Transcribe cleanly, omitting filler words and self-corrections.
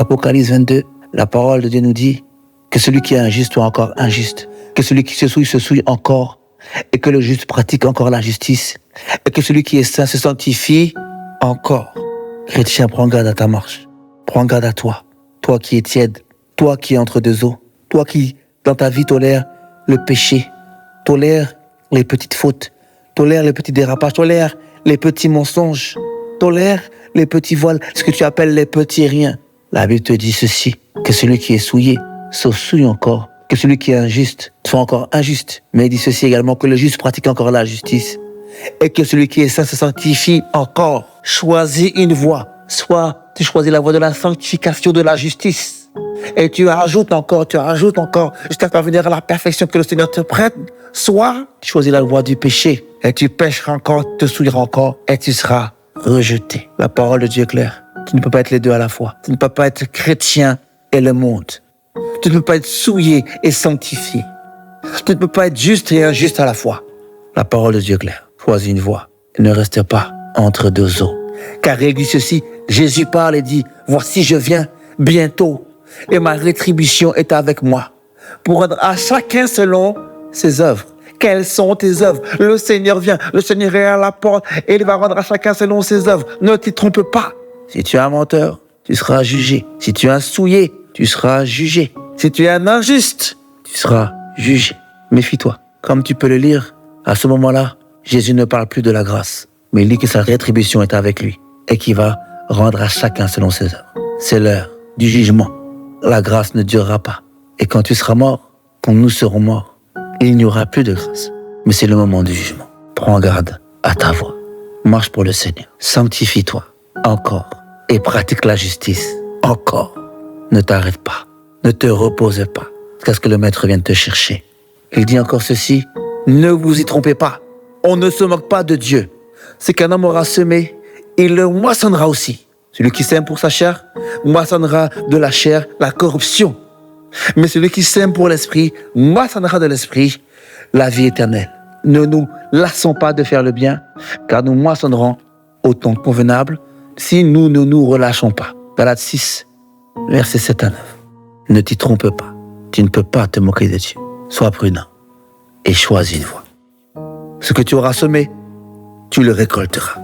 Apocalypse 22, la parole de Dieu nous dit que celui qui est injuste soit encore injuste, que celui qui se souille encore, et que le juste pratique encore la justice, et que celui qui est saint se sanctifie encore. Chrétien, prends garde à ta marche, prends garde à toi, toi qui es tiède, toi qui es entre deux eaux, toi qui, dans ta vie, tolère le péché, tolère les petites fautes, tolère les petits dérapages, tolère les petits mensonges, tolère les petits voiles, ce que tu appelles les petits riens. La Bible te dit ceci, que celui qui est souillé se souille encore, que celui qui est injuste soit encore injuste. Mais il dit ceci également, que le juste pratique encore la justice, et que celui qui est saint se sanctifie encore. Choisis une voie, soit tu choisis la voie de la sanctification de la justice, et tu rajoutes encore, jusqu'à parvenir à la perfection que le Seigneur te prête, soit tu choisis la voie du péché, et tu pécheras encore, te souilleras encore, et tu seras rejeté. La parole de Dieu est claire. Tu ne peux pas être les deux à la fois. Tu ne peux pas être chrétien et le monde. Tu ne peux pas être souillé et sanctifié. Tu ne peux pas être juste et injuste à la fois. La parole de Dieu est claire. Choisis une voie et ne reste pas entre deux eaux. Car il dit ceci, Jésus parle et dit, voici je viens bientôt et ma rétribution est avec moi pour rendre à chacun selon ses œuvres. Quelles sont tes œuvres? Le Seigneur vient, le Seigneur est à la porte et il va rendre à chacun selon ses œuvres. Ne t'y trompe pas. Si tu es un menteur, tu seras jugé. Si tu es un souillé, tu seras jugé. Si tu es un injuste, tu seras jugé. Méfie-toi. Comme tu peux le lire, à ce moment-là, Jésus ne parle plus de la grâce, mais il dit que sa rétribution est avec lui et qu'il va rendre à chacun selon ses œuvres. C'est l'heure du jugement. La grâce ne durera pas. Et quand tu seras mort, quand nous serons morts, il n'y aura plus de grâce. Mais c'est le moment du jugement. Prends garde à ta voie. Marche pour le Seigneur. Sanctifie-toi encore et pratique la justice encore. Ne t'arrête pas. Ne te repose pas jusqu'à ce que le Maître vienne te chercher. Il dit encore ceci, ne vous y trompez pas. On ne se moque pas de Dieu. Ce qu'un homme aura semé, il le moissonnera aussi. Celui qui sème pour sa chair, moissonnera de la chair la corruption. Mais celui qui sème pour l'esprit, moissonnera de l'esprit la vie éternelle. Ne nous lassons pas de faire le bien, car nous moissonnerons au temps convenable si nous ne nous relâchons pas. Galates 6, versets 7 à 9. Ne t'y trompe pas. Tu ne peux pas te moquer de Dieu. Sois prudent et choisis une voie. Ce que tu auras semé, tu le récolteras.